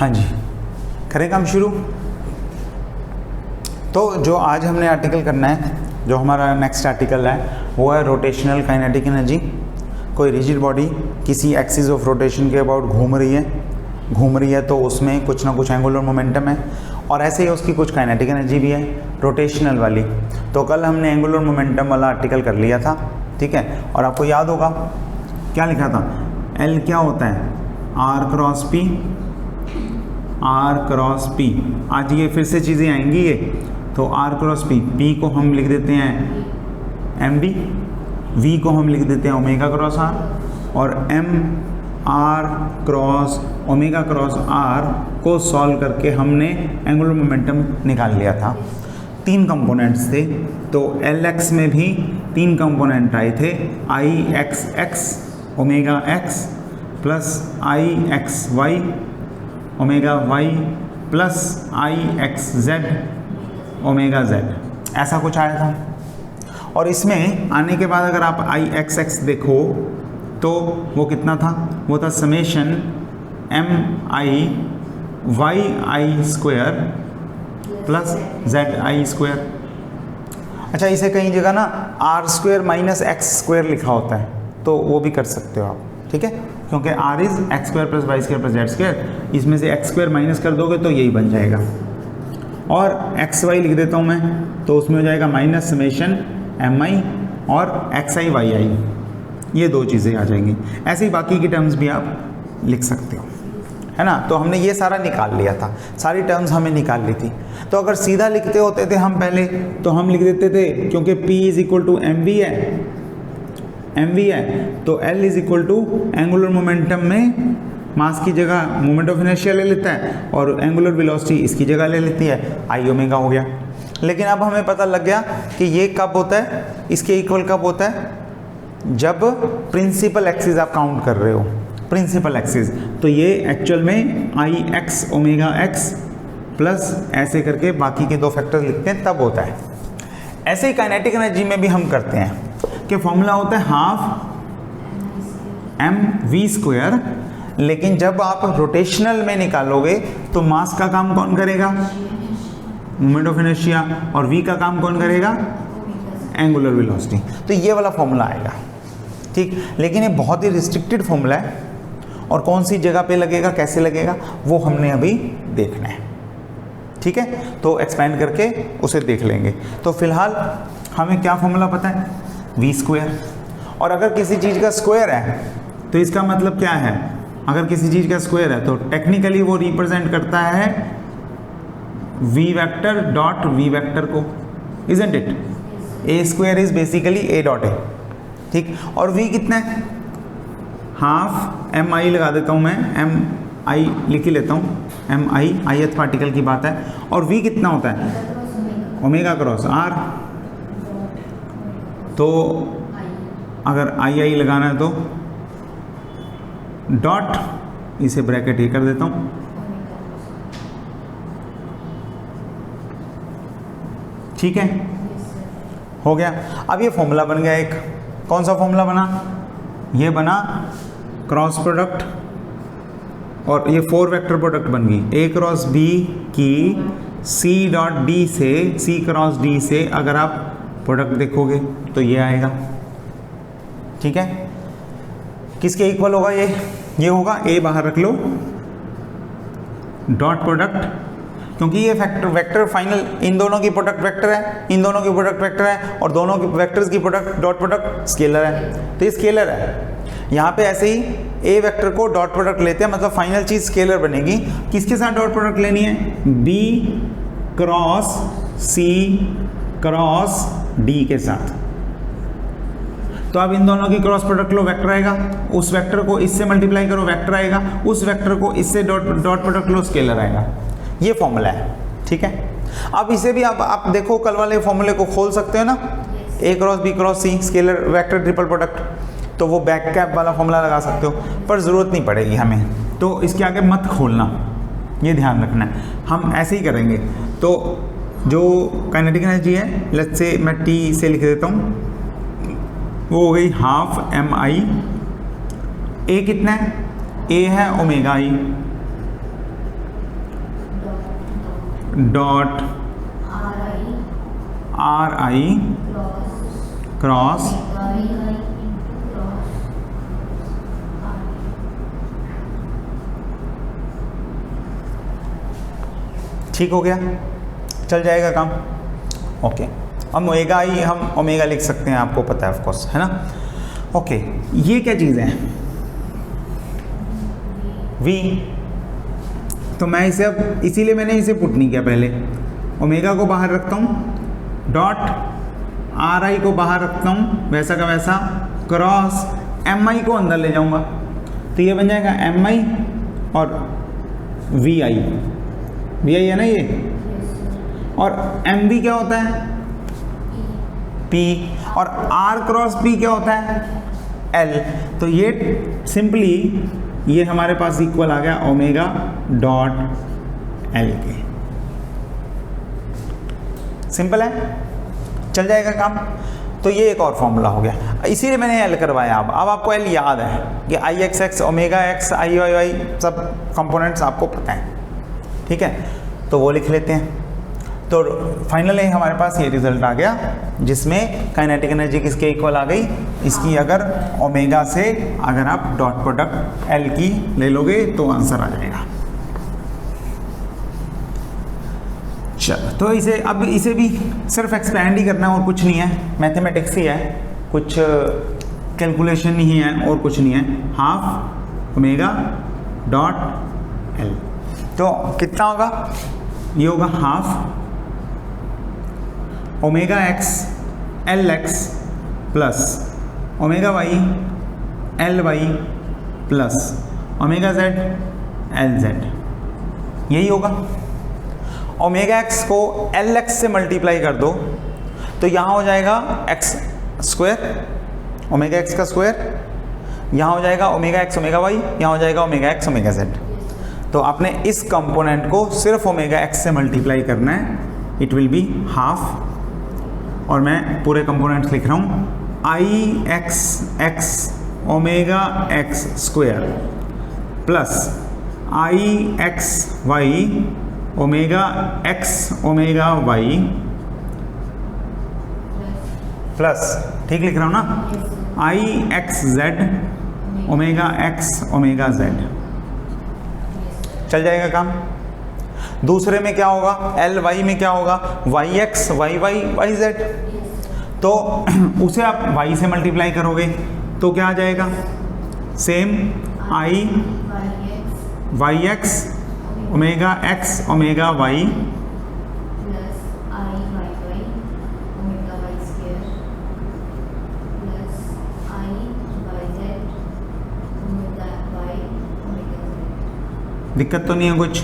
हाँ जी, करें काम शुरू। तो जो आज हमने आर्टिकल करना है, जो हमारा नेक्स्ट आर्टिकल है वो है रोटेशनल काइनेटिक एनर्जी। कोई रिजिड बॉडी किसी एक्सिस ऑफ रोटेशन के अबाउट घूम रही है तो उसमें कुछ ना कुछ एंगुलर मोमेंटम है, और ऐसे ही उसकी कुछ काइनेटिक एनर्जी भी है रोटेशनल वाली। तो कल हमने एंगुलर मोमेंटम वाला आर्टिकल कर लिया था, ठीक है। और आपको याद होगा क्या लिखा था, एल क्या होता है, आर क्रॉस पी। आज ये फिर से चीज़ें आएंगी ये, तो आर क्रॉस पी को हम लिख देते हैं एम बी, वी को हम लिख देते हैं ओमेगा क्रॉस आर, और M R cross omega cross R को सॉल्व करके हमने एंगुलर मोमेंटम निकाल लिया था। 3 कंपोनेंट्स थे, तो एल एक्स में भी 3 कंपोनेंट आए थे, I X X omega X plus I X Y omega Y plus I X Z omega Z, ऐसा कुछ आया था। और इसमें आने के बाद अगर आप आई एक्स एक्स देखो तो वो कितना था, वो था summation M I Y I square plus Z I square. अच्छा, इसे कई जगह ना R square minus X square लिखा होता है, तो वो भी कर सकते हो आप, ठीक है, क्योंकि R is X square plus Y square plus Z square, इसमें से एक्स स्क्वायर माइनस कर दोगे तो यही बन जाएगा। और एक्स वाई लिख देता हूँ मैं, तो उसमें हो जाएगा माइनस समेशन एम आई और एक्स आई वाई आई, ये 2 चीज़ें आ जाएंगी। ऐसे ही बाकी की टर्म्स भी आप लिख सकते हो, है ना। तो हमने ये सारा निकाल लिया था, सारी टर्म्स हमें निकाल ली थी। तो अगर सीधा लिखते होते थे हम पहले, तो हम लिख देते थे, क्योंकि P is equal to M V है, तो L is equal to angular momentum में मास की जगह मोमेंट ऑफ इनर्शिया ले लेता है, और एंगुलर वेलोसिटी इसकी जगह ले लेती है, आई ओमेगा हो गया। लेकिन अब हमें पता लग गया कि ये कब होता है, इसके इक्वल कब होता है, जब प्रिंसिपल एक्सिस आप काउंट कर रहे हो, प्रिंसिपल एक्सिस। तो ये एक्चुअल में आई एक्स ओमेगा एक्स प्लस ऐसे करके बाकी के 2 फैक्टर लिखते हैं, तब होता है। ऐसे ही काइनेटिक एनर्जी में भी हम करते हैं कि फॉर्मूला होता है हाफ एम वी स्क्वायर, लेकिन जब आप रोटेशनल में निकालोगे तो मास का काम कौन करेगा, मोमेंट ऑफ इनर्शिया, और v का काम कौन करेगा, एंगुलर वेलोसिटी। तो ये वाला फॉर्मूला आएगा, ठीक। लेकिन ये बहुत ही रिस्ट्रिक्टेड फॉर्मूला है, और कौन सी जगह पे लगेगा, कैसे लगेगा, वो हमने अभी देखना है, ठीक है। तो एक्सपेंड करके उसे देख लेंगे। तो फिलहाल हमें क्या फॉर्मूला पता है, v स्क्वायर। और अगर किसी चीज़ का स्क्वायर है तो इसका मतलब क्या है, अगर किसी चीज़ का स्क्वायर है तो टेक्निकली वो रिप्रेजेंट करता है v vector dot v vector को, isn't it. a square is basically a dot a, ठीक। और v कितना है, हाफ एम आई लगा देता हूँ मैं, एम आई लिख ही लेता हूँ, एम आई ith पार्टिकल की बात है। और v कितना होता है, ओमेगा क्रॉस आर। तो अगर आई लगाना है तो डॉट, इसे ब्रैकेट ये कर देता हूँ, ठीक है, हो गया। अब ये फॉर्मूला बन गया एक, कौन सा फॉर्मूला बना, ये बना क्रॉस प्रोडक्ट, और ये 4 वेक्टर प्रोडक्ट बन गई, a क्रॉस b की c डॉट d से, c क्रॉस d से अगर आप प्रोडक्ट देखोगे तो ये आएगा, ठीक है। किसके इक्वल होगा ये होगा, a बाहर रख लो, डॉट प्रोडक्ट, क्योंकि ये वेक्टर फाइनल इन दोनों की प्रोडक्ट वेक्टर है, इन दोनों की प्रोडक्ट वेक्टर है, और दोनों की वेक्टर्स की प्रोडक्ट डॉट प्रोडक्ट स्केलर है, तो ये स्केलर है। यहाँ पे ऐसे ही a vector co dot product लेते हैं, मतलब फाइनल चीज स्केलर बनेगी। किसके साथ डॉट प्रोडक्ट लेनी है, b cross c cross d के साथ। तो अब इन दोनों की क्रॉस प्रोडक्ट लो, वेक्टर आएगा, उस वेक्टर को इससे मल्टीप्लाई करो, वेक्टर आएगा, उस वेक्टर को इससे डॉट प्रोडक्ट लो, स्केलर आएगा। ये फॉर्मूला है, ठीक है। अब इसे भी आप देखो, कल वाले फॉर्मूले को खोल सकते हो ना, a cross b cross c scalar vector triple product, तो वो बैक कैप वाला फॉर्मूला लगा सकते हो, पर ज़रूरत नहीं पड़ेगी हमें, तो इसके आगे मत खोलना, ये ध्यान रखना है। हम ऐसे ही करेंगे। तो जो काइनेटिक एनर्जी है, लेट्स से मैं t से लिख देता हूँ, वो हो गई हाफ एम आई, ए कितना है, ए है omega I, dot are I cross ठीक हो गया, चल जाएगा काम। ओके, हम ओमेगा आई हम ओमेगा लिख सकते हैं, आपको पता है ऑफ कोर्स, है ना। ओके, ये क्या चीज़ है v, तो मैं इसे अब इसीलिए मैंने इसे पुट नहीं किया पहले, ओमेगा को बाहर रखता हूँ, डॉट आर आई को बाहर रखता हूँ वैसा का वैसा, क्रॉस एम आई को अंदर ले जाऊँगा, तो ये बन जाएगा एम आई और वी आई है ना ये, और एम बी क्या होता है P, और R क्रॉस P क्या होता है L। तो ये सिंपली ये हमारे पास इक्वल आ गया ओमेगा डॉट L के। सिंपल है, चल जाएगा काम। तो ये एक और फॉर्मूला हो गया, इसीलिए मैंने L करवाया। अब आपको L याद है कि आई एक्स एक्स ओमेगा एक्स आई वाई वाई सब कंपोनेंट्स आपको पता है, ठीक है, तो वो लिख लेते हैं। तो फाइनली हमारे पास ये रिजल्ट आ गया जिसमें काइनेटिक एनर्जी किसके इक्वल आ गई, इसकी अगर ओमेगा से अगर आप डॉट प्रोडक्ट एल की ले लोगे तो आंसर आ जाएगा। चलो, तो इसे अब इसे भी सिर्फ एक्सपेंड ही करना है और कुछ नहीं है, मैथमेटिक्स ही है, कुछ कैलकुलेशन ही है और कुछ नहीं है। हाफ ओमेगा डॉट एल, तो कितना होगा, ये होगा half omega X L X plus omega Y L Y plus omega Z L Z, यही होगा। ओमेगा एक्स को एल एक्स से मल्टीप्लाई कर दो तो यहाँ हो जाएगा एक्स स्क्वायर, ओमेगा एक्स का स्क्वायर, यहाँ हो जाएगा ओमेगा एक्स ओमेगा वाई, यहाँ हो जाएगा ओमेगा एक्स ओमेगा जेड। तो आपने इस कंपोनेंट को सिर्फ ओमेगा एक्स से मल्टीप्लाई करना है, इट विल बी हाफ, और मैं पूरे कंपोनेंट्स लिख रहा हूँ, I X X omega X square plus I X Y omega X omega Y plus, ठीक लिख रहा हूँ ना, I X Z omega X omega Z. चल जाएगा काम। दूसरे में क्या होगा, एल वाई में क्या होगा, Y X Y Y Y Z, तो उसे आप वाई से मल्टीप्लाई करोगे तो क्या आ जाएगा, same I Y X omega X omega Y दिक्कत तो नहीं है कुछ,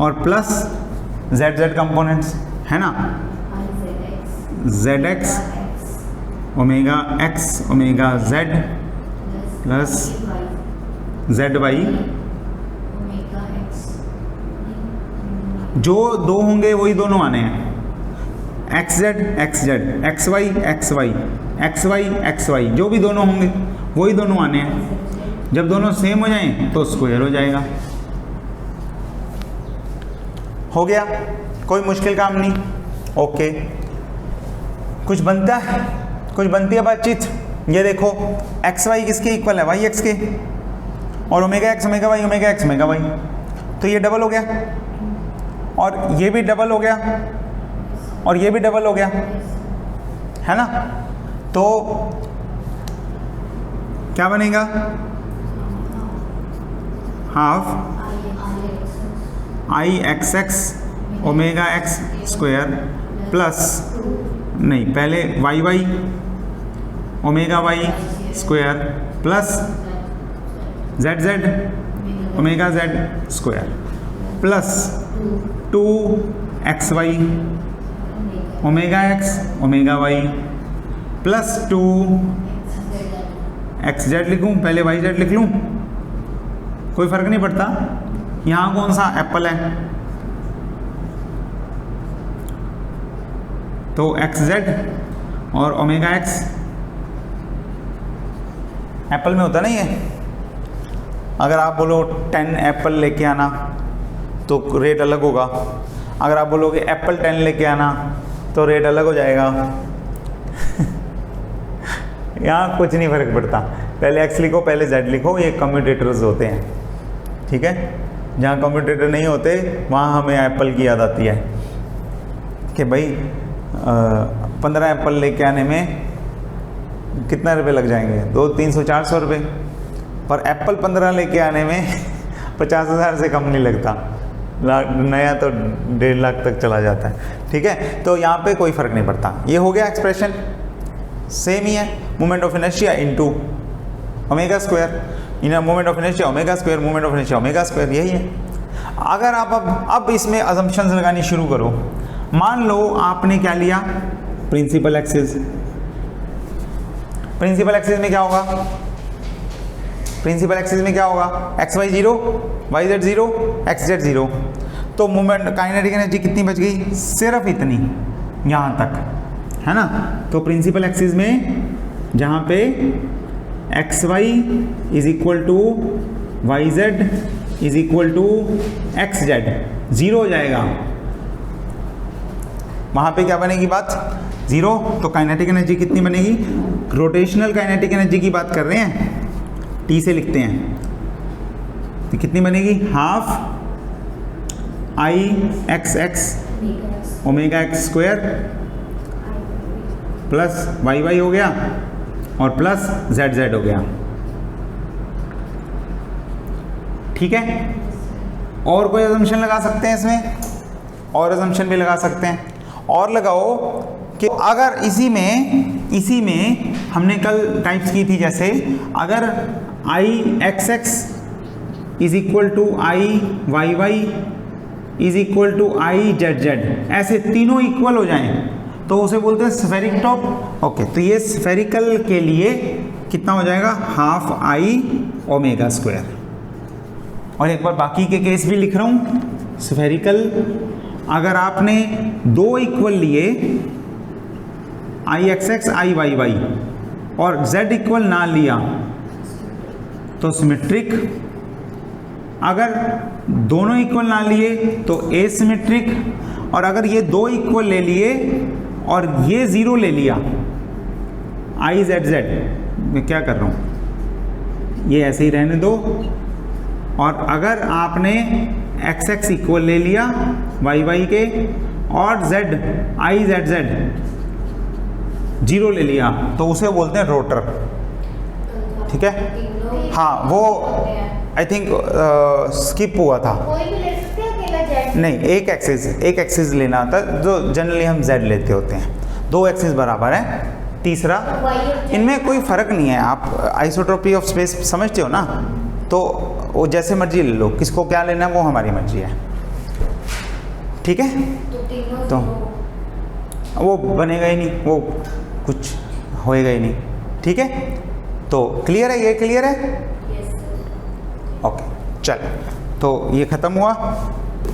और प्लस जेड जेड कंपोनेंट्स है ना, Z X omega X omega Z plus Z Y, जो दो होंगे वही दोनों आने हैं, X Z X Y X Y X Y X Y, जो भी दोनों होंगे वही दोनों आने हैं। जब दोनों सेम हो जाएं तो स्क्वायर हो जाएगा। हो गया, कोई मुश्किल काम नहीं। ओके, कुछ बनता है, कुछ बनती है बातचीत। ये देखो एक्स वाई किसके इक्वल है, वाई एक्स के, और omega X omega Y omega X omega Y, तो ये डबल हो गया, और ये भी डबल हो गया, और ये भी डबल हो गया, है ना। तो क्या बनेगा, half I X X omega X square plus, नहीं पहले Y Y omega Y square plus Z Z omega Z square plus 2 X Y omega X omega Y plus 2 X Z लिखूँ, पहले वाई जेड लिख लूँ, कोई फर्क नहीं पड़ता। यहाँ कौन सा एप्पल है, तो एक्स जेड और ओमेगा एक्स एप्पल में होता नहीं है। अगर आप बोलो 10 एप्पल लेके आना तो रेट अलग होगा, अगर आप बोलोगे एप्पल 10 लेके आना तो रेट अलग हो जाएगा। यहाँ कुछ नहीं फर्क पड़ता, पहले x लिखो पहले z लिखो, ये कम्यूटेटर्स होते हैं, ठीक है। जहाँ कम्यूटेटर नहीं होते वहाँ हमें एप्पल की याद आती है कि भाई 15 एप्पल लेके आने में कितना रुपए लग जाएंगे, 200-300-400 रुपये, पर एप्पल 15 लेके आने में 50,000 से कम नहीं लगता, नया तो 1.5 लाख तक चला जाता है, ठीक है। तो यहाँ पे कोई फ़र्क नहीं पड़ता। ये हो गया एक्सप्रेशन, सेम ही है, moment of inertia into omega square, moment of inertia omega square, moment of inertia omega square, यही है। अगर आप अब इसमें अजम्पशंस लगानी शुरू करो, मान लो आपने क्या लिया, प्रिंसिपल एक्सिस। प्रिंसिपल एक्सिस में क्या होगा, प्रिंसिपल एक्सिस में क्या होगा, X Y 0, Y Z 0, X Z 0। तो मोमेंट काइनेटिक एनर्जी कितनी बच गई, सिर्फ इतनी, यहाँ तक, है ना। तो प्रिंसिपल एक्सिस में जहाँ पे X Y is equal to Y Z is equal to X Z 0 हो जाएगा, वहाँ पे क्या बनेगी बात, 0। तो काइनेटिक एनर्जी कितनी बनेगी, रोटेशनल काइनेटिक एनर्जी की बात कर रहे हैं, टी से लिखते हैं, तो कितनी बनेगी, half I X X omega X square plus Y Y हो गया और प्लस जेड जेड हो गया, ठीक है। और कोई अजम्पशन लगा सकते हैं इसमें, और अजम्पशन भी लगा सकते हैं, और लगाओ कि अगर इसी में हमने कल टाइप्स की थी, जैसे अगर I X X is equal to I Y Y is equal to I Z Z, ऐसे तीनों इक्वल हो जाएं तो उसे बोलते हैं स्फेरिक टॉप। ओके, तो ये स्फेरिकल के लिए कितना हो जाएगा, हाफ आई ओमेगा स्क्वायर। और एक बार बाकी के केस भी लिख रहा हूँ, स्फेरिकल अगर आपने दो इक्वल लिए, आई एक्स एक्स आई वाई वाई, और z इक्वल ना लिया तो सिमेट्रिक, अगर दोनों इक्वल ना लिए तो एसिमेट्रिक, और अगर ये दो इक्वल ले लिए और ये 0 ले लिया, आई जेड जेड, मैं क्या कर रहा हूँ, ये ऐसे ही रहने दो, और अगर आपने एक्स एक्स इक्वल ले लिया वाई वाई के, और z आई जेड जेड 0 ले लिया, तो उसे बोलते हैं रोटर, ठीक है। हाँ, वो आई थिंक स्किप हुआ था, कोई भी ले सकते हैं, अकेला जेड नहीं, एक एक्सिस लेना होता है, जो जनरली हम z लेते होते हैं, 2 एक्सिस बराबर है, तीसरा इनमें कोई फ़र्क नहीं है। आप आइसोट्रोपी ऑफ स्पेस समझते हो ना, तो वो जैसे मर्जी ले लो, किसको क्या लेना है वो हमारी मर्जी है, ठीक है। तो वो बनेगा ही नहीं, वो कुछ होएगा ही नहीं, ठीक है। तो क्लियर है, ये क्लियर है, ओके। चल, तो ये ख़त्म हुआ।